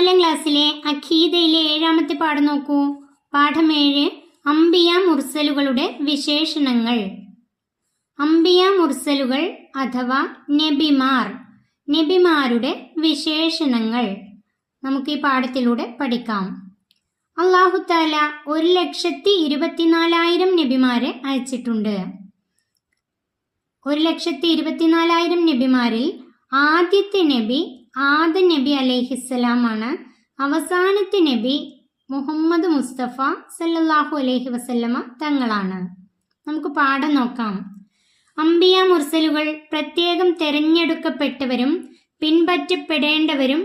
4ാം ക്ലാസ്സിലെ അഖീദയിലെ 7ാമത്തെ പാഠം നോക്കൂ. പാഠം 7, അംബിയ മുർസലുകളുടെ വിശേഷണങ്ങൾ. അംബിയ മുർസലുകൾ അഥവാ നബിമാർ, നബിമാരുടെ വിശേഷണങ്ങൾ നമുക്ക് ഈ പാഠത്തിലൂടെ പഠിക്കാം. അല്ലാഹു തആല 1,24,000 നബിമാരെ അയച്ചിട്ടുണ്ട്. 1,24,000 നബിമാരിൽ ആദ്യത്തെ നബി ആദം നബി അലൈഹിസ്സലാം ആണ്. അവസാനത്തെ നബി മുഹമ്മദ് മുസ്തഫ സല്ലല്ലാഹു അലൈഹി വസല്ലമ തങ്ങളാണ്. നമുക്ക് പാഠം നോക്കാം. അംബിയ മുർസലുകൾ പ്രത്യേകം തെരഞ്ഞെടുക്കപ്പെട്ടവരും പിൻപറ്റപ്പെടേണ്ടവരും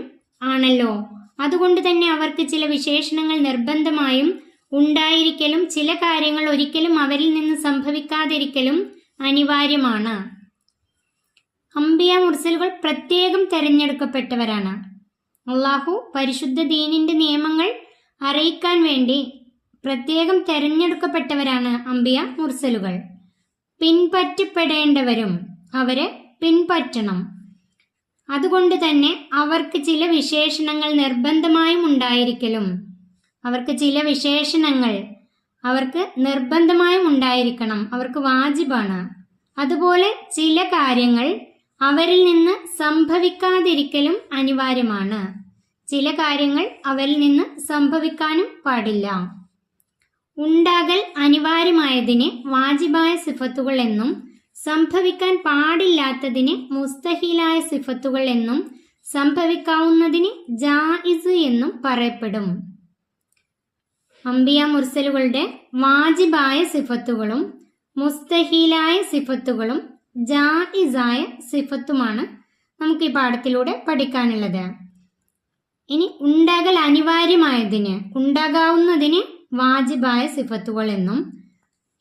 ആണല്ലോ. അതുകൊണ്ട് തന്നെ അവർക്ക് ചില വിശേഷണങ്ങൾ നിർബന്ധമായും ഉണ്ടായിരിക്കലും ചില കാര്യങ്ങൾ ഒരിക്കലും അവരിൽ നിന്ന് സംഭവിക്കാതിരിക്കലും അനിവാര്യമാണ്. അംബിയ മുർസലുകൾ പ്രത്യേകം തെരഞ്ഞെടുക്കപ്പെട്ടവരാണ്. അള്ളാഹു പരിശുദ്ധ ദീനിന്റെ നിയമങ്ങൾ അറിയിക്കാൻ വേണ്ടി പ്രത്യേകം തെരഞ്ഞെടുക്കപ്പെട്ടവരാണ് അംബിയ മുർസലുകൾ. പിൻപറ്റപ്പെടേണ്ടവരും, അവരെ പിൻപറ്റണം. അതുകൊണ്ട് തന്നെ അവർക്ക് ചില വിശേഷണങ്ങൾ നിർബന്ധമായും ഉണ്ടായിരിക്കലും, അവർക്ക് ചില വിശേഷണങ്ങൾ അവർക്ക് നിർബന്ധമായും ഉണ്ടായിരിക്കണം, അവർക്ക് വാജിബാണ്. അതുപോലെ ചില കാര്യങ്ങൾ അവരിൽ നിന്ന് സംഭവിക്കാതിരിക്കലും അനിവാര്യമാണ്. ചില കാര്യങ്ങൾ അവരിൽ നിന്ന് സംഭവിക്കാനും പാടില്ല. ഉണ്ടാകൽ അനിവാര്യമായതിന് വാജിബായ സിഫത്തുകൾ എന്നും സംഭവിക്കാൻ പാടില്ലാത്തതിന് മുസ്തഹിലായ സിഫത്തുകൾ എന്നും സംഭവിക്കാവുന്നതിന് ജായിസ് എന്നും പറയപ്പെടും. അംബിയ മുർസലുകളുടെ വാജിബായ സിഫത്തുകളും മുസ്തഹിലായ സിഫത്തുകളും ജായിസായ സിഫത്തുമാണ് നമുക്ക് ഈ പാഠത്തിലൂടെ പഠിക്കാനുള്ളത്. ഇനി ഉണ്ടാകൽ അനിവാര്യമായതിന്, ഉണ്ടാകാവുന്നതിന് വാജിബായ സിഫത്തുകൾ എന്നും,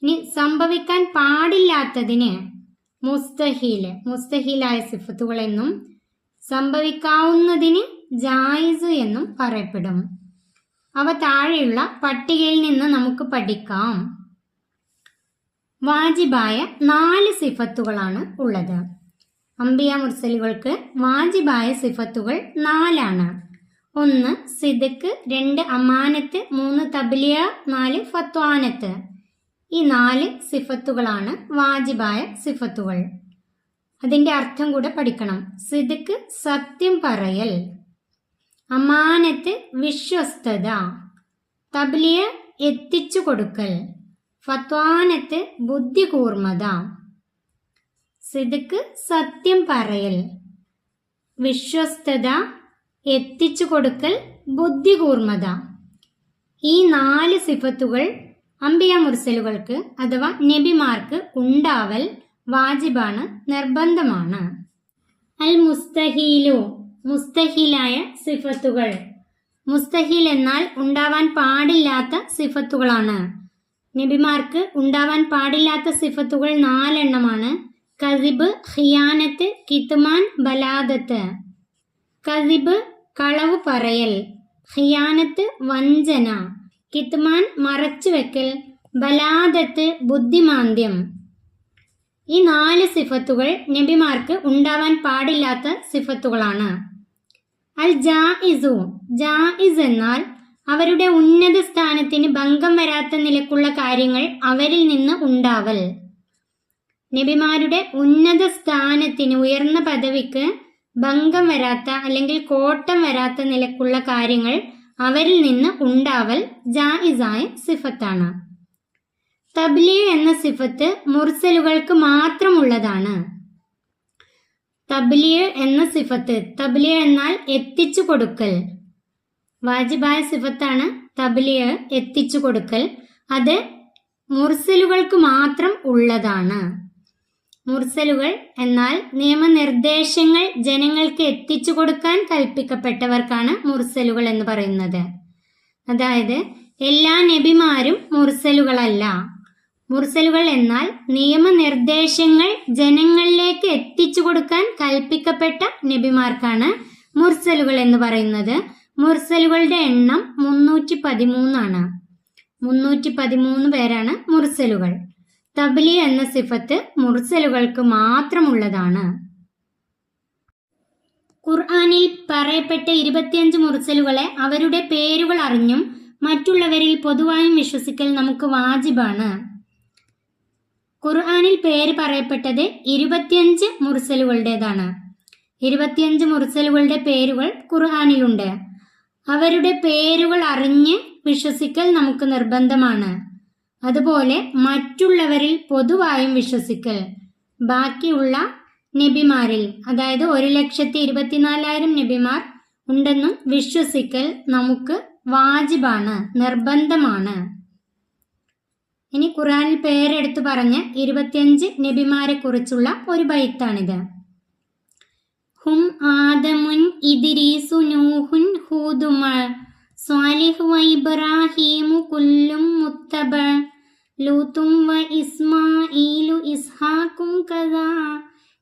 ഇനി സംഭവിക്കാൻ പാടില്ലാത്തതിന് മുസ്തഹിലായ സിഫത്തുകൾ എന്നും, സംഭവിക്കാവുന്നതിന് ജായിസ് എന്നും പറയപ്പെടും. അവ താഴെയുള്ള പട്ടികയിൽ നിന്ന് നമുക്ക് പഠിക്കാം. വാജിബായ 4 സിഫത്തുകളാണ് ഉള്ളത്. അംബിയ മുർസലുകൾക്ക് വാജിബായ സിഫത്തുകൾ 4 ആണ്. 1 സിദ്ഖ്, 2 അമാനത്ത്, 3 തബ്ലിയ, 4 ഫത്വാനത്ത്. ഈ 4 സിഫത്തുകളാണ് വാജിബായ സിഫത്തുകൾ. അതിന്റെ അർത്ഥം കൂടെ പഠിക്കണം. സിദ്ഖ് സത്യം പറയൽ, അമാനത്ത് വിശ്വസ്തത, തബ്ലിയ എത്തിച്ചു കൊടുക്കൽ, ഫത്വാനത്ത് ബുദ്ധി കൂർമ്മത. സിദ്ഖ് സത്യം പറയൽ, വിശ്വസ്തത, എത്തിച്ചു കൊടുക്കൽ, ബുദ്ധി കൂർമ്മത. ഈ 4 സിഫത്തുകൾ അംബിയ മുർസലുകൾക്ക് അഥവാ നബിമാർക്ക് ഉണ്ടാവൽ വാജിബാണ്, നിർബന്ധമാണ്. അൽ മുസ്തഹീലു, മുസ്തഹിലായ സിഫത്തുകൾ. മുസ്തഹിൽ എന്നാൽ ഉണ്ടാവാൻ പാടില്ലാത്ത സിഫത്തുകളാണ്. നബിമാർക്ക് ഉണ്ടാവാൻ പാടില്ലാത്ത സിഫത്തുകൾ 4 എണ്ണമാണ്. കസിബ്, ഖിയാനത്ത്, കിത്മാൻ, ബലാദത്ത്. കസിബ് കളവ് പറയൽ, ഖിയാനത്ത് വഞ്ചന, കിത്മാൻ മറച്ചുവെക്കൽ, ബലാദത്ത് ബുദ്ധിമാന്ദ്യം. ഈ 4 സിഫത്തുകൾ നബിമാർക്ക് ഉണ്ടാവാൻ പാടില്ലാത്ത സിഫത്തുകളാണ്. അൽ ജായിസു, ജായിസ് എന്നാൽ അവരുടെ ഉന്നത സ്ഥാനത്തിന് ഭംഗം വരാത്ത നിലക്കുള്ള കാര്യങ്ങൾ അവരിൽ നിന്ന് ഉണ്ടാവൽ. നബിമാരുടെ ഉന്നത സ്ഥാനത്തിന്, ഉയർന്ന പദവിക്ക് ഭംഗം വരാത്ത അല്ലെങ്കിൽ കോട്ടം വരാത്ത നിലക്കുള്ള കാര്യങ്ങൾ അവരിൽ നിന്ന് ഉണ്ടാവൽ ജായിസായ സിഫത്താണ്. തബ്ലീഗ് എന്ന സിഫത്ത് മുർസലുകൾക്ക് മാത്രമുള്ളതാണ്. തബ്ലീഗ് എന്ന സിഫത്ത്, തബ്ലീഗ് എന്നാൽ എത്തിച്ചു കൊടുക്കൽ, വാജിബായ സിഫത്താണ് തബ്ലീഗ്, എത്തിച്ചു കൊടുക്കൽ. അത് മുർസലുകൾക്ക് മാത്രം ഉള്ളതാണ്. മുർസലുകൾ എന്നാൽ നിയമനിർദ്ദേശങ്ങൾ ജനങ്ങൾക്ക് എത്തിച്ചു കൊടുക്കാൻ കൽപ്പിക്കപ്പെട്ടവർക്കാണ് മുർസലുകൾ എന്ന് പറയുന്നത്. അതായത് എല്ലാ നബിമാരും മുർസലുകളല്ല. മുർസലുകൾ എന്നാൽ നിയമനിർദ്ദേശങ്ങൾ ജനങ്ങളിലേക്ക് എത്തിച്ചു കൊടുക്കാൻ കൽപ്പിക്കപ്പെട്ട നബിമാർക്കാണ് മുർസലുകൾ എന്ന് പറയുന്നത്. മുർസലുകളുടെ എണ്ണം 313 ആണ്. 313 പേരാണ് മുർസലുകൾ. തബ്ലീഗ് എന്ന സിഫത്ത് മുർസലുകൾക്ക് മാത്രമുള്ളതാണ്. ഖുർആനിൽ പറയപ്പെട്ട 25 മുർസലുകളെ അവരുടെ പേരുകൾ അറിഞ്ഞും മറ്റുള്ളവരിൽ പൊതുവായും വിശ്വസിക്കൽ നമുക്ക് വാജിബാണ്. ഖുർആനിൽ പേര് പറയപ്പെട്ടത് 25 മുർസലുകളുടേതാണ്. 25 മുർസലുകളുടെ പേരുകൾ ഖുർആനിലുണ്ട്. അവരുടെ പേരുകൾ അറിഞ്ഞ് വിശ്വസിക്കൽ നമുക്ക് നിർബന്ധമാണ്. അതുപോലെ മറ്റുള്ളവരിൽ പൊതുവായും വിശ്വസിക്കൽ, ബാക്കിയുള്ള നബിമാരിൽ, അതായത് 1,24,000 നബിമാർ ഉണ്ടെന്നും വിശ്വസിക്കൽ നമുക്ക് വാജിബാണ്, നിർബന്ധമാണ്. ഇനി ഖുർആനിൽ പേരെടുത്തു പറഞ്ഞ 25 നബിമാരെ കുറിച്ചുള്ള ഒരു ബൈത്താണിത്. ഹും ആദമുൻ ഇദ്രീസു നൂഹുൻ ഹൂദുമ സ്വാലിഹ് വ ഇബ്രാഹീമു കുല്ലും മുത്തബ ലൂത്തും വ ഇസ്മാഈലു ഇസ്ഹാഖും കദാ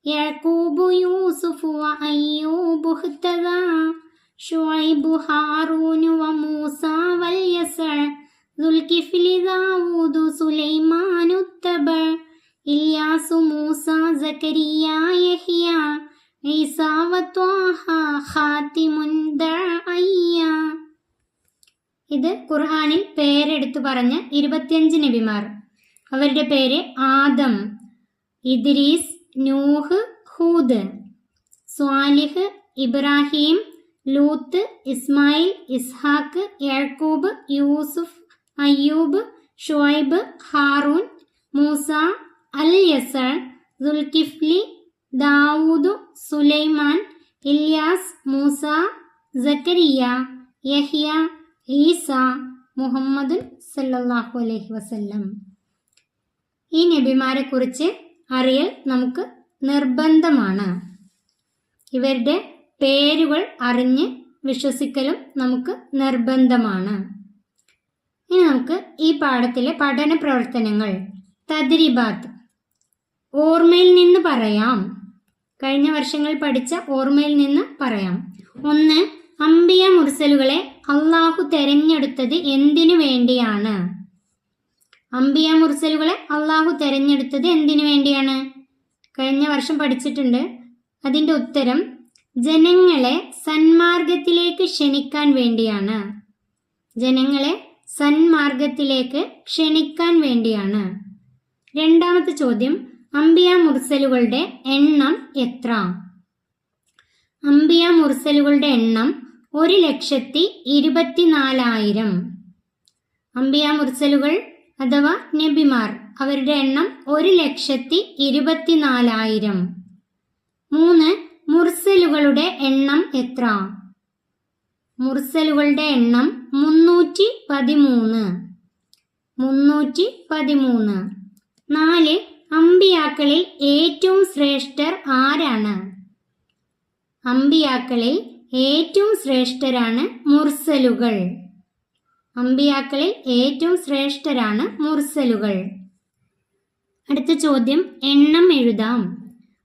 യഅ്കൂബു യൂസുഫു വ അയ്യൂബു ഹ്തദാ ശുഐബു ഹാറൂനു വ മൂസാ വൽ യസഅ ദുൽകിഫ്ലി ദാവൂദു സുലൈമാനു തബ ഇല്യാസു മൂസാ സകരിയ യഹ്യ ഈസാ വ ത്വാഹ ഖാതിമുൻ ദഅയ്യ. ഇത് ഖുർആനിൽ പേരെടുത്തു പറഞ്ഞ 25 നബിമാർ. അവരുടെ പേര് ആദം, ഇദ്രീസ്, നൂഹ്, ഹൂദ്, സ്വാലിഹ്, ഇബ്രാഹിം, ലൂത്ത്, ഇസ്മായിൽ, ഇസ്ഹാഖ്, യാക്കൂബ്, യൂസുഫ്, അയ്യൂബ്, ഷുഐബ്, ഹാറൂൻ, മൂസ, അൽ യസഅ, ദുൽകിഫ്ലി, ദാവൂദ്, സുലൈമാൻ, ഇല്യാസ്, മൂസ, സക്കരിയ, യഹ്യ, ഈസ, മുഹമ്മദ് സല്ലല്ലാഹു അലൈഹി വസല്ലം. ഈ നബിമാരെ കുറിച്ച് അറിയൽ നമുക്ക് നിർബന്ധമാണ്. ഇവരുടെ പേരുകൾ അറിഞ്ഞ് വിശ്വസിക്കലും നമുക്ക് നിർബന്ധമാണ്. ഇനി നമുക്ക് ഈ പാഠത്തിലെ പഠന പ്രവർത്തനങ്ങൾ, തദ്രിബാത്ത്, ഓർമ്മയിൽ നിന്ന് പറയാം. കഴിഞ്ഞ വർഷങ്ങൾ പഠിച്ച ഓർമ്മയിൽ നിന്ന് പറയാം. 1. അംബിയ മുർസലുകളെ അള്ളാഹു തെരഞ്ഞെടുത്തത് എന്തിനു വേണ്ടിയാണ്? അംബിയ മുർസലുകളെ അള്ളാഹു തെരഞ്ഞെടുത്തത് എന്തിനു വേണ്ടിയാണ്? കഴിഞ്ഞ വർഷം പഠിച്ചിട്ടുണ്ട്. അതിൻ്റെ ഉത്തരം ജനങ്ങളെ സന്മാർഗത്തിലേക്ക് ക്ഷണിക്കാൻ വേണ്ടിയാണ്. ജനങ്ങളെ സന്മാർഗത്തിലേക്ക് ക്ഷണിക്കാൻ വേണ്ടിയാണ്. രണ്ടാമത്തെ ചോദ്യം, അംബിയ മുർസലുകളുടെ എണ്ണം എത്ര? അംബിയ മുർസലുകളുടെ എണ്ണം 1,24,000. അംബിയ മുർസലുകൾ അഥവാ നബിമാർ, അവരുടെ എണ്ണം 1,24,000. 3. മുർസലുകളുടെ എണ്ണം എത്ര? മുർസലുകളുടെ എണ്ണം 313. 4. അമ്പിയാക്കളിൽ ഏറ്റവും ശ്രേഷ്ഠർ ആരാണ്? അമ്പിയാക്കളിൽ ഏറ്റവും ശ്രേഷ്ഠരാണ് മുർസലുകൾ. അമ്പിയാക്കളിൽ ഏറ്റവും ശ്രേഷ്ഠരാണ് മുർസലുകൾ. അടുത്ത ചോദ്യം, എണ്ണം എഴുതാം.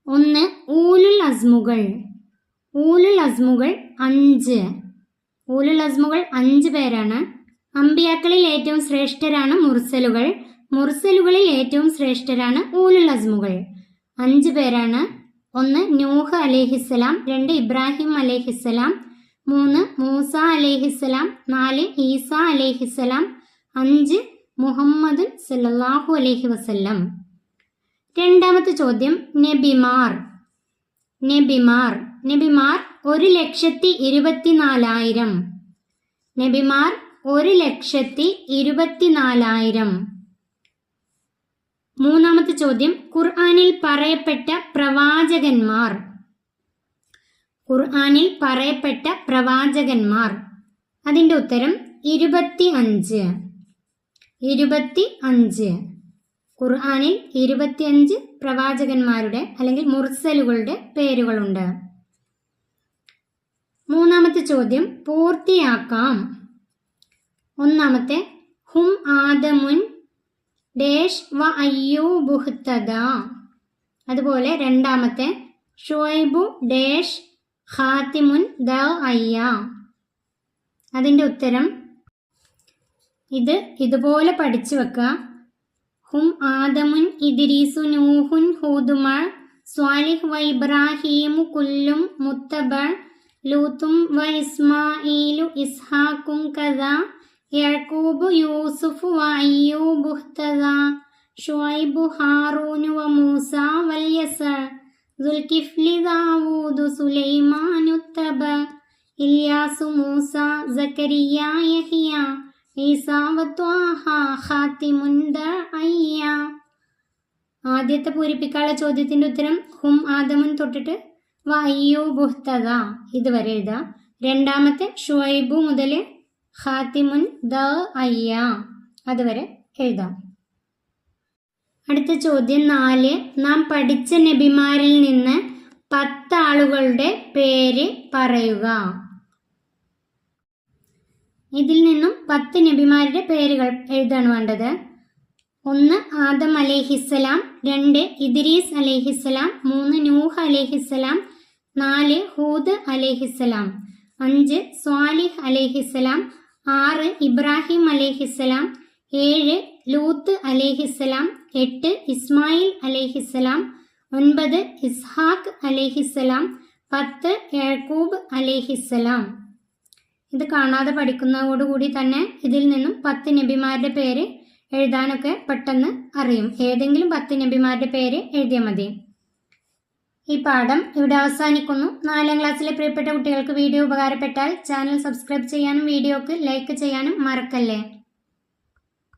1. ഊലുൽ അസ്മുകൾ. ഊലുൽ അസ്മുകൾ 5. ഊലുൽ അസ്മുകൾ 5 പേരാണ്. അമ്പിയാക്കളിൽ ഏറ്റവും ശ്രേഷ്ഠരാണ് മുർസലുകൾ. മുർസലുകളിൽ ഏറ്റവും ശ്രേഷ്ഠരാണ് ഊലുൽ അസ്മുകൾ. 5 പേരാണ്. 1. നൂഹ് അലൈഹിസ്സലാം. 2. ഇബ്രാഹിം അലൈഹിസ്സലാം. 3. മൂസ അലൈഹിസ്സലാം. 4. ഈസ അലൈഹിസ്സലാം. 5. മുഹമ്മദ് സല്ലല്ലാഹു അലൈഹി വസല്ലം. രണ്ടാമത്തെ ചോദ്യം, നബിമാർ. നബിമാർ 1,24,000. നബിമാർ 1,24,000. മൂന്നാമത്തെ ചോദ്യം, ഖുർആനിൽ പറയപ്പെട്ട പ്രവാചകന്മാർ. ഖുർആനിൽ പറയപ്പെട്ട പ്രവാചകന്മാർ. അതിൻ്റെ ഉത്തരം 25. 25. ഖുർആനിൽ 25 പ്രവാചകന്മാരുടെ അല്ലെങ്കിൽ മുർസലുകളുടെ പേരുകളുണ്ട്. മൂന്നാമത്തെ ചോദ്യം പൂർത്തിയാക്കാം. ഒന്നാമത്തെ, ഹും ആദമുൻ ഡേഷ് വ അയ്യൂബു ഹ്തദാ. അതുപോലെ രണ്ടാമത്തെ, ഷുഐബു ഡേഷ് ഖാതിമുൻ ദഅയ്യ. അതിൻ്റെ ഉത്തരം ഇതുപോലെ പഠിച്ചു വെക്കുക. ഹും ആദമുൻ ഇദ്രീസു നൂഹുൻ ഹൂദുമ സ്വാലിഹ് വ ഇബ്രാഹീമു കുല്ലും മുത്തബ ലൂത്തും വ ഇസ്മായിലു ഇസ്ഹാക്കും കദാ യഅ്കൂബു യൂസുഫു വ അയ്യൂബു ഇഹ്തദാ ശുഐബു ഹാറൂനു വ മൂസ വൽ യസഅ ദുൽകിഫ്ലി ദാവൂദു സുലൈമാനു തബ ഇല്യാസു മൂസ സക്കരിയ യഹ്യ ഈസാ വ ത്വാഹ ഖാതിമുൻ ദഅയ്യ. ആദ്യത്തെ പൂരിപ്പിക്കാനുള്ള ചോദ്യത്തിൻ്റെ ഉത്തരം ഹും ആദമുൻ തൊട്ടിട്ട് വ അയ്യൂബു ഇഹ്തദാ ഇതുവരെ എഴുതാം. രണ്ടാമത്തെ ഷുഐബു മുതൽ ഖാതിമുൻ ദഅയ്യ അതുവരെ എഴുതാം. അടുത്ത ചോദ്യം 4. നാം പഠിച്ച നബിമാരിൽ നിന്ന് 10 ആളുകളുടെ പേര് പറയുക. ഇതിൽ നിന്നും 10 നബിമാരുടെ പേരുകൾ എഴുതാണ് വേണ്ടത്. 1 ആദം അലൈഹിസ്സലാം, 2 ഇദ്രീസ് അലൈഹിസ്സലാം, 3 നൂഹ് അലൈഹിസ്സലാം, 4 ഹൂദ് അലൈഹിസ്സലാം, 5 സ്വാലിഹ് അലൈഹിസ്സലാം, 6 ഇബ്രാഹിം അലൈഹിസ്സലാം, 7 ലൂത്ത് അലൈഹിസ്സലാം, 8 ഇസ്മായിൽ അലൈഹിസ്സലാം, 9 ഇസ്ഹാഖ് അലൈഹിസ്സലാം, 10 യാക്കൂബ് അലൈഹിസ്സലാം. ഇത് കാണാതെ പഠിക്കുന്നതോടുകൂടി തന്നെ ഇതിൽ നിന്നും 10 നബിമാരുടെ പേര് എഴുതാനൊക്കെ പെട്ടെന്ന് അറിയും. ഏതെങ്കിലും 10 നബിമാരുടെ പേര് എഴുതിയാൽ മതി. ഈ പാഠം ഇവിടെ അവസാനിക്കുന്നു. 4ാം ക്ലാസ്സിലെ പ്രിയപ്പെട്ട കുട്ടികൾക്ക് വീഡിയോ ഉപകാരപ്പെട്ടാൽ ചാനൽ സബ്സ്ക്രൈബ് ചെയ്യാനും വീഡിയോക്ക് ലൈക്ക് ചെയ്യാനും മറക്കല്ലേ.